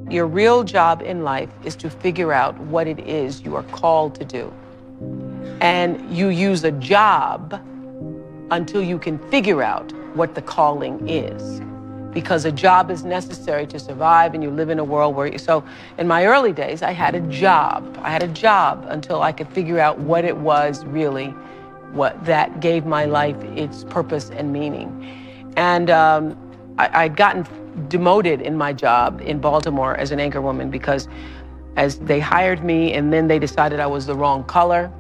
Your real job in life is to figure out what it is you are called to do. And you use a job until you can figure out what the calling is. Because a job is necessary to survive, and you live in a world where so in my early days, I had a job. I had a job until I could figure out what it was really, what that gave my life its purpose and meaning. And I'd gotten demoted in my job in Baltimore as an anchorwoman because as they hired me, and then they decided I was the wrong color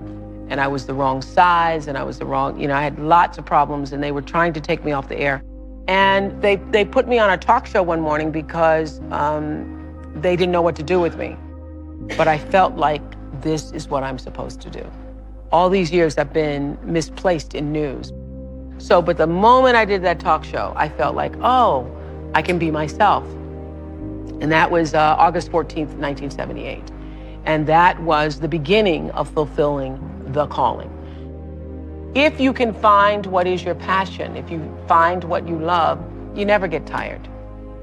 and I was the wrong size and I was the wrong, I had lots of problems, and they were trying to take me off the air. And they put me on a talk show one morning because they didn't know what to do with me. But I felt like this is what I'm supposed to do. All these years I've been misplaced in news. But the moment I did that talk show, I felt like, oh, I can be myself. And that was August 14th, 1978. And that was the beginning of fulfilling the calling. If you can find what is your passion, if you find what you love, you never get tired.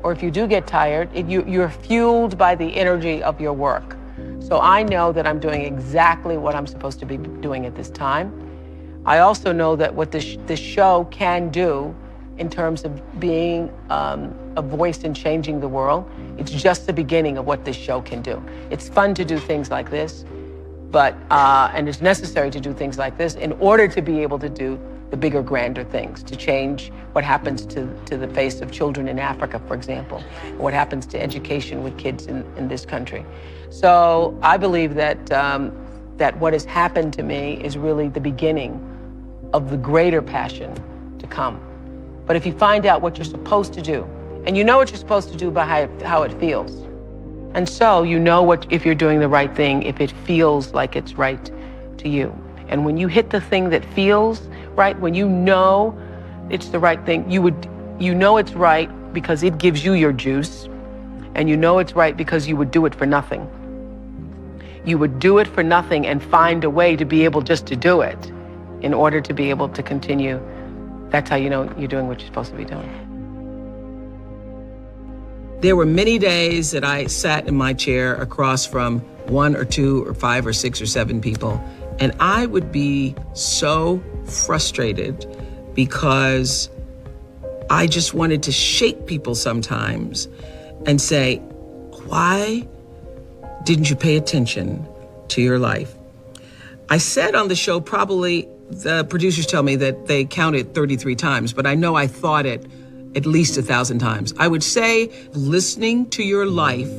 Or if you do get tired, you're fueled by the energy of your work. So I know that I'm doing exactly what I'm supposed to be doing at this time. I also know that what this show can do in terms of being a voice in changing the world, it's just the beginning of what this show can do. It's fun to do things like this, but and it's necessary to do things like this in order to be able to do the bigger, grander things, to change what happens to the face of children in Africa, for example, or what happens to education with kids in this country. So I believe that that what has happened to me is really the beginning of the greater passion to come. But if you find out what you're supposed to do, and you know what you're supposed to do by how it feels, and so you know if you're doing the right thing, if it feels like it's right to you. And when you hit the thing that feels right, when you know it's the right thing, you know it's right because it gives you your juice, and you know it's right because you would do it for nothing. You would do it for nothing and find a way to be able just to do it in order to be able to continue. That's how you know you're doing what you're supposed to be doing. There were many days that I sat in my chair across from 1 or 2 or 5 or 6 or 7 people, and I would be so frustrated because I just wanted to shake people sometimes and say, why didn't you pay attention to your life? I said on the show, probably the producers tell me that they counted 33 times, but I know I thought it at least 1,000 times. I would say listening to your life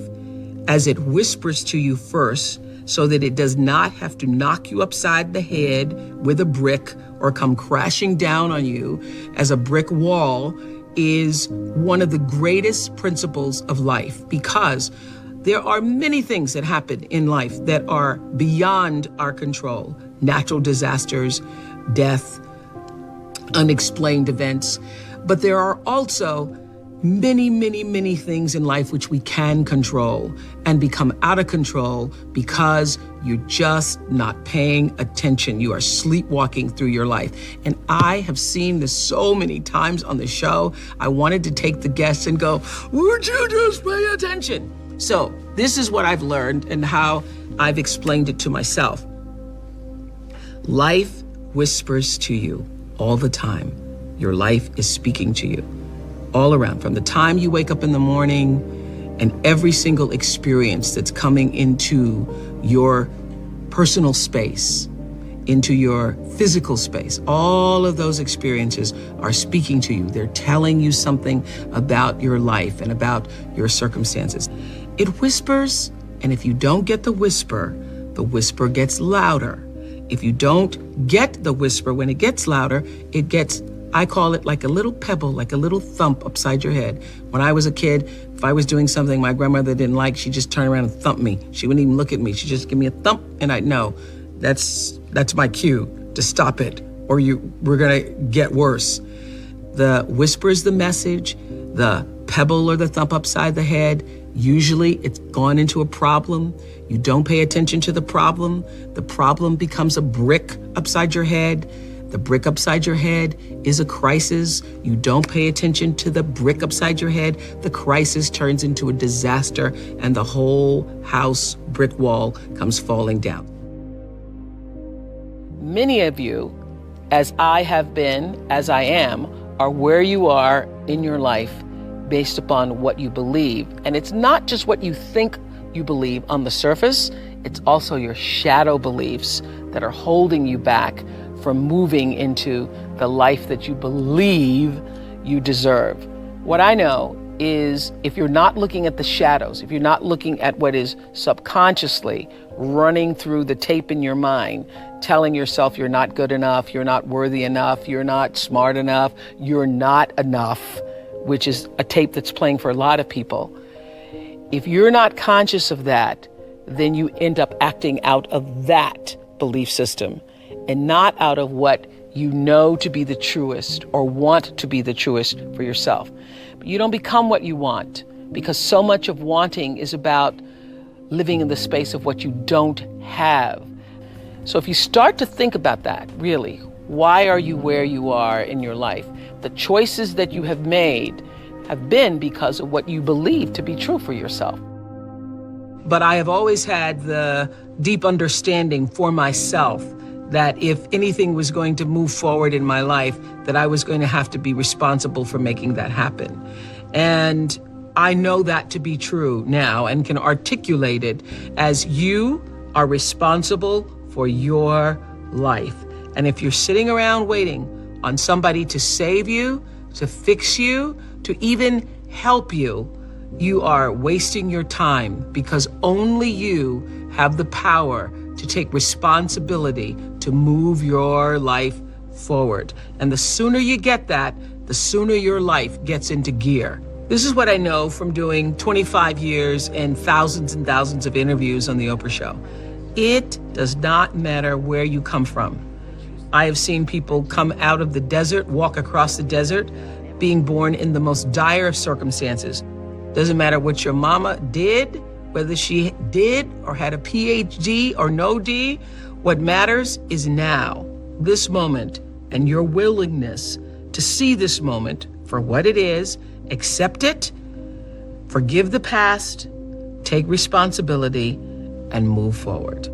as it whispers to you first, so that it does not have to knock you upside the head with a brick or come crashing down on you as a brick wall, is one of the greatest principles of life, because there are many things that happen in life that are beyond our control. Natural disasters, death, unexplained events. But there are also many, many, many things in life which we can control and become out of control because you're just not paying attention. You are sleepwalking through your life. And I have seen this so many times on the show. I wanted to take the guests and go, would you just pay attention? So this is what I've learned and how I've explained it to myself. Life whispers to you all the time. Your life is speaking to you all around, from the time you wake up in the morning and every single experience that's coming into your personal space, into your physical space. All of those experiences are speaking to you. They're telling you something about your life and about your circumstances. It whispers, and if you don't get the whisper gets louder. If you don't get the whisper, when it gets louder, it gets, I call it like a little pebble, like a little thump upside your head. When I was a kid, if I was doing something my grandmother didn't like, she'd just turn around and thump me. She wouldn't even look at me. She'd just give me a thump, and I'd know that's my cue to stop it, or we're gonna get worse. The whisper is the message, the pebble or the thump upside the head. Usually it's gone into a problem. You don't pay attention to the problem becomes a brick upside your head. The brick upside your head is a crisis. You don't pay attention to the brick upside your head, the crisis turns into a disaster, and the whole house brick wall comes falling down. Many of you, as I have been, as I am, are where you are in your life based upon what you believe. And it's not just what you think you believe on the surface, it's also your shadow beliefs that are holding you back from moving into the life that you believe you deserve. What I know is if you're not looking at the shadows, if you're not looking at what is subconsciously running through the tape in your mind, telling yourself you're not good enough, you're not worthy enough, you're not smart enough, you're not enough, which is a tape that's playing for a lot of people. If you're not conscious of that, then you end up acting out of that belief system and not out of what you know to be the truest or want to be the truest for yourself. But you don't become what you want, because so much of wanting is about living in the space of what you don't have. So if you start to think about that, really, why are you where you are in your life? The choices that you have made have been because of what you believe to be true for yourself. But I have always had the deep understanding for myself that if anything was going to move forward in my life, that I was going to have to be responsible for making that happen. And I know that to be true now and can articulate it as you are responsible for your life. And if you're sitting around waiting on somebody to save you, to fix you, to even help you, you are wasting your time, because only you have the power to take responsibility to move your life forward. And the sooner you get that, the sooner your life gets into gear. This is what I know from doing 25 years and thousands of interviews on the Oprah Show. It does not matter where you come from. I have seen people come out of the desert, walk across the desert, being born in the most dire of circumstances. Doesn't matter what your mama did, whether she did or had a PhD or no D. What matters is now, this moment, and your willingness to see this moment for what it is, accept it, forgive the past, take responsibility, and move forward.